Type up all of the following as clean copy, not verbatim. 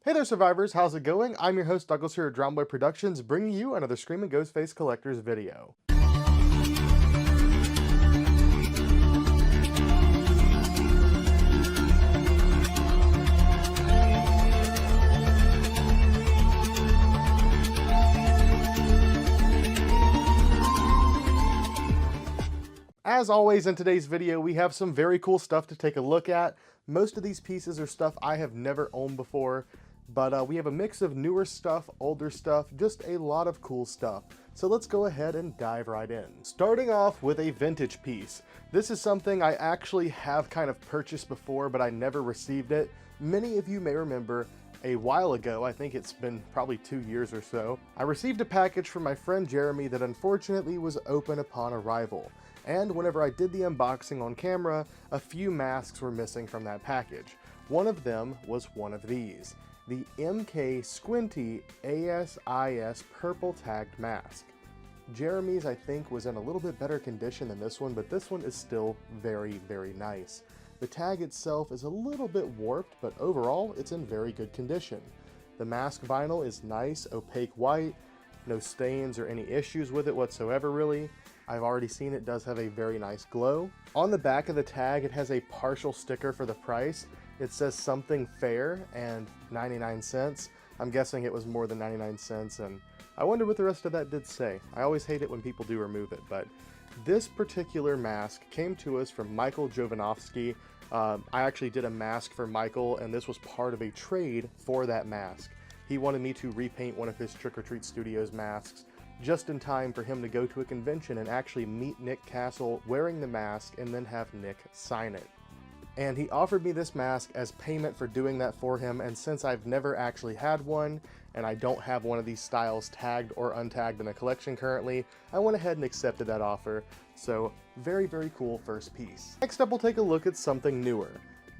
Hey there, survivors! How's it going? I'm your host, Douglas here at Drownboy Productions, bringing you another Screaming Ghostface Collector's video. As always, in today's video, we have some very cool stuff to take a look at. Most of these pieces are stuff I have never owned before, but we have a mix of newer stuff, older stuff, just a lot of cool stuff. So let's go ahead and dive right in. Starting off with a vintage piece. This is something I actually have kind of purchased before, but I never received it. Many of you may remember a while ago, I think it's been probably 2 years or so, I received a package from my friend Jeremy that unfortunately was open upon arrival. And whenever I did the unboxing on camera, a few masks were missing from that package. One of them was one of these, the MK Squinty ASIS purple tagged mask. Jeremy's, I think, was in a little bit better condition than this one, but this one is still very, very nice. The tag itself is a little bit warped, but overall, it's in very good condition. The mask vinyl is nice, opaque white, no stains or any issues with it whatsoever really. I've already seen it does have a very nice glow. On the back of the tag, it has a partial sticker for the price. It says something fair and 99 cents. I'm guessing it was more than 99 cents, and I wonder what the rest of that did say. I always hate it when people do remove it, but this particular mask came to us from Michael Jovanovski. I actually did a mask for Michael, and this was part of a trade for that mask. He wanted me to repaint one of his Trick or Treat Studios masks just in time for him to go to a convention and actually meet Nick Castle wearing the mask and then have Nick sign it. And he offered me this mask as payment for doing that for him, and since I've never actually had one, and I don't have one of these styles tagged or untagged in a collection currently, I went ahead and accepted that offer. So very, very cool first piece. Next up, we'll take a look at something newer.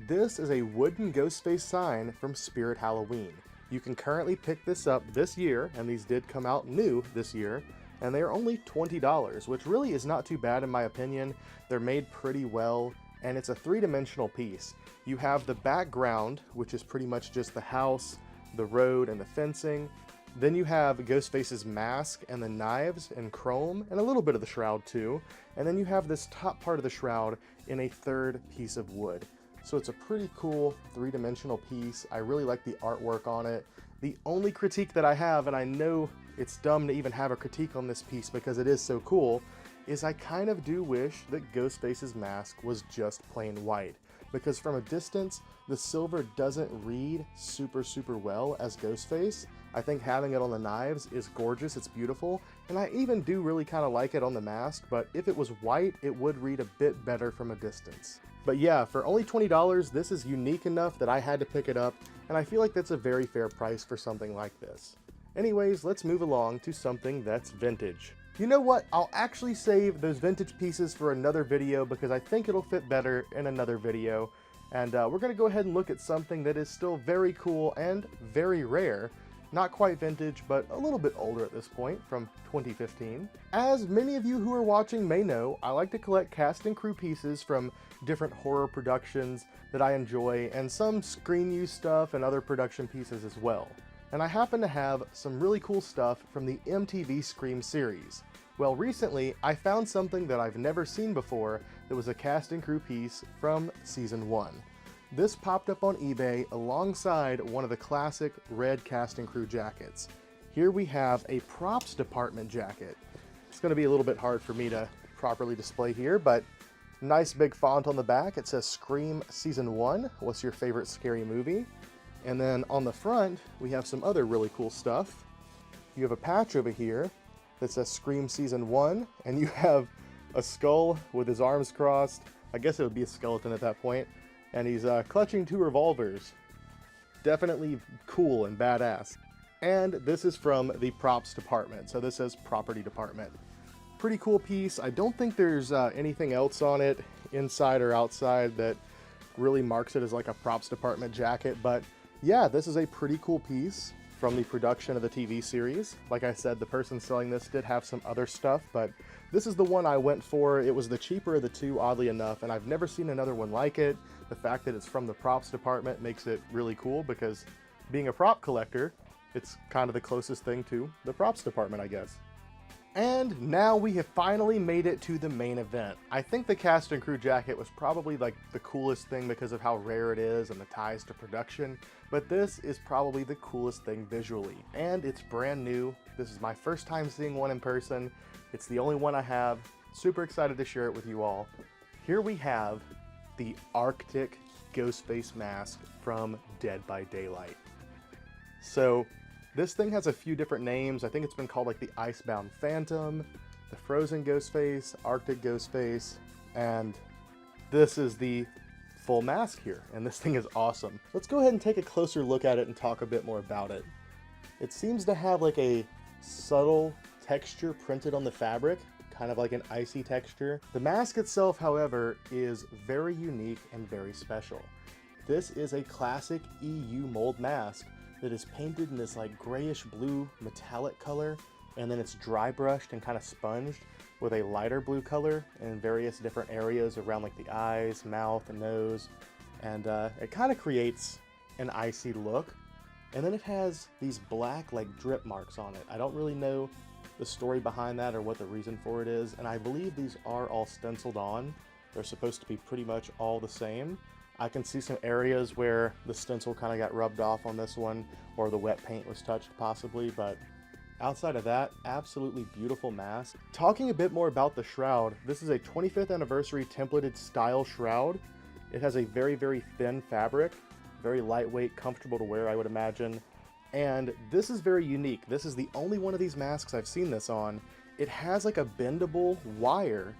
This is a wooden Ghostface sign from Spirit Halloween. You can currently pick this up this year, and these did come out new this year, and they are only $20, which really is not too bad in my opinion. They're made pretty well, and it's a three-dimensional piece. You have the background, which is pretty much just the house, the road, and the fencing. Then you have Ghostface's mask and the knives in chrome, and a little bit of the shroud too. And then you have this top part of the shroud in a third piece of wood. So it's a pretty cool three-dimensional piece. I really like the artwork on it. The only critique that I have, and I know it's dumb to even have a critique on this piece because it is so cool, is I kind of do wish that Ghostface's mask was just plain white. Because from a distance, the silver doesn't read super well as Ghostface. I think having it on the knives is gorgeous, it's beautiful, and I even do really kind of like it on the mask, but if it was white, it would read a bit better from a distance. But yeah, for only $20, this is unique enough that I had to pick it up, and I feel like that's a very fair price for something like this. Anyways, let's move along to something that's vintage. You know what? I'll actually save those vintage pieces for another video because I think it'll fit better in another video. And we're going to go ahead and look at something that is still very cool and very rare. Not quite vintage, but a little bit older at this point, from 2015. As many of you who are watching may know, I like to collect cast and crew pieces from different horror productions that I enjoy, and some screen use stuff and other production pieces as well. And I happen to have some really cool stuff from the MTV Scream series. Well, recently, I found something that I've never seen before that was a cast and crew piece from season 1. This popped up on eBay alongside one of the classic red cast and crew jackets. Here we have a props department jacket. It's going to be a little bit hard for me to properly display here, but nice big font on the back. It says Scream Season 1, what's your favorite scary movie? And then on the front, we have some other really cool stuff. You have a patch over here that says Scream Season 1, and you have a skull with his arms crossed. I guess it would be a skeleton at that point. And he's clutching 2 revolvers. Definitely cool and badass. And this is from the props department, so this says property department. Pretty cool piece. I don't think there's anything else on it, inside or outside, that really marks it as like a props department jacket, but yeah, this is a pretty cool piece from the production of the TV series. Like I said, the person selling this did have some other stuff, but this is the one I went for. It was the cheaper of the two, oddly enough, and I've never seen another one like it. The fact that it's from the props department makes it really cool because being a prop collector, it's kind of the closest thing to the props department, I guess. And now we have finally made it to the main event. I think the cast and crew jacket was probably like the coolest thing because of how rare it is and the ties to production, but this is probably the coolest thing visually, and it's brand new. This is my first time seeing one in person. It's the only one I have. Super excited to share it with you all. Here we have the Arctic Ghostface mask from Dead by Daylight. So this thing has a few different names. I think it's been called like the Icebound Phantom, the Frozen Ghostface, Arctic Ghostface, and this is the full mask here, and this thing is awesome. Let's go ahead and take a closer look at it and talk a bit more about it. It seems to have like a subtle texture printed on the fabric, kind of like an icy texture. The mask itself, however, is very unique and very special. This is a classic EU mold mask that is painted in this like grayish blue metallic color, and then it's dry brushed and kind of sponged with a lighter blue color in various different areas around like the eyes, mouth, and nose, and it kind of creates an icy look. And then it has these black like drip marks on it. I don't really know the story behind that or what the reason for it is, and I believe these are all stenciled on. They're supposed to be pretty much all the same. I can see some areas where the stencil kind of got rubbed off on this one, or the wet paint was touched possibly, but outside of that, absolutely beautiful mask. Talking a bit more about the shroud, this is a 25th anniversary templated style shroud. It has a very, very thin fabric, very lightweight, comfortable to wear, I would imagine. And this is very unique. This is the only one of these masks I've seen this on. It has like a bendable wire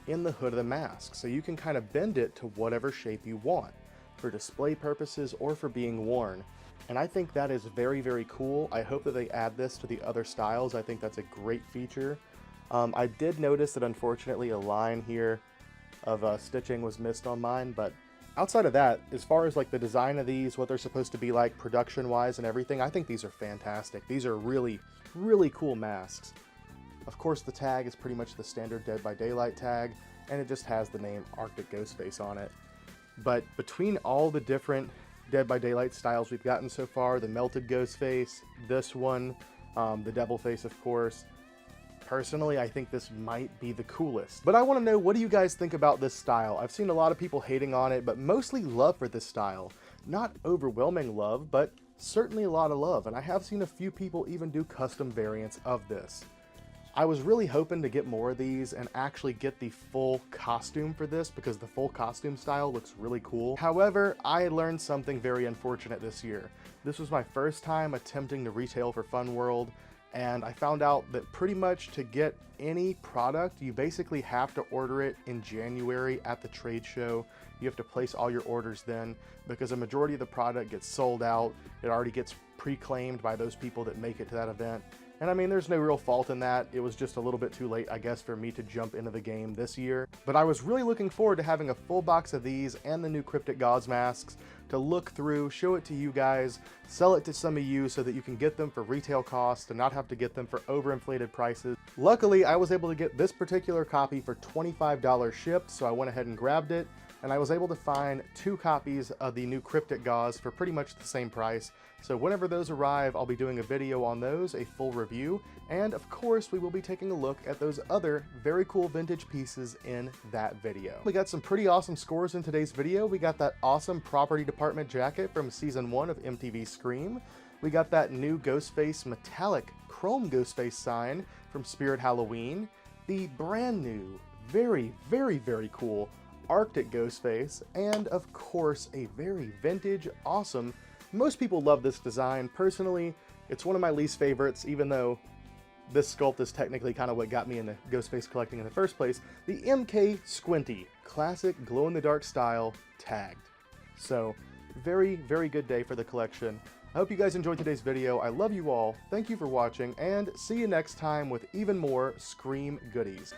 in the hood of the mask, so you can kind of bend it to whatever shape you want for display purposes or for being worn. And I think that is very, very cool. I hope that they add this to the other styles. I think that's a great feature. I did notice that unfortunately a line here of stitching was missed on mine, but outside of that, as far as like the design of these, what they're supposed to be like production wise and everything, I think these are fantastic. These are really, really cool masks. Of course, the tag is pretty much the standard Dead by Daylight tag, and it just has the name Arctic Ghostface on it. But between all the different Dead by Daylight styles we've gotten so far, the Melted Ghostface, this one, the Devil Face, of course, personally, I think this might be the coolest. But I want to know, what do you guys think about this style? I've seen a lot of people hating on it, but mostly love for this style. Not overwhelming love, but certainly a lot of love, and I have seen a few people even do custom variants of this. I was really hoping to get more of these and actually get the full costume for this, because the full costume style looks really cool. However, I learned something very unfortunate this year. This was my first time attempting to retail for Fun World, and I found out that pretty much to get any product, you basically have to order it in January at the trade show. You have to place all your orders then, because a majority of the product gets sold out. It already gets pre-claimed by those people that make it to that event. And I mean, there's no real fault in that. It was just a little bit too late, I guess, for me to jump into the game this year. But I was really looking forward to having a full box of these and the new Cryptic Gods masks to look through, show it to you guys, sell it to some of you so that you can get them for retail costs and not have to get them for overinflated prices. Luckily, I was able to get this particular copy for $25 shipped, so I went ahead and grabbed it. And I was able to find 2 copies of the new Cryptic Gauze for pretty much the same price. So whenever those arrive, I'll be doing a video on those, a full review, and of course we will be taking a look at those other very cool vintage pieces in that video. We got some pretty awesome scores in today's video. We got that awesome Property Department jacket from Season 1 of MTV Scream. We got that new Ghostface metallic chrome Ghostface sign from Spirit Halloween. The brand new, very, very, very cool Arctic Ghostface, and of course a very vintage, awesome, most people love this design. Personally, it's one of my least favorites, even though this sculpt is technically kind of what got me into Ghostface collecting in the first place. The MK Squinty, classic glow-in-the-dark style, tagged. So, very, very good day for the collection. I hope you guys enjoyed today's video. I love you all, thank you for watching, and see you next time with even more Scream goodies.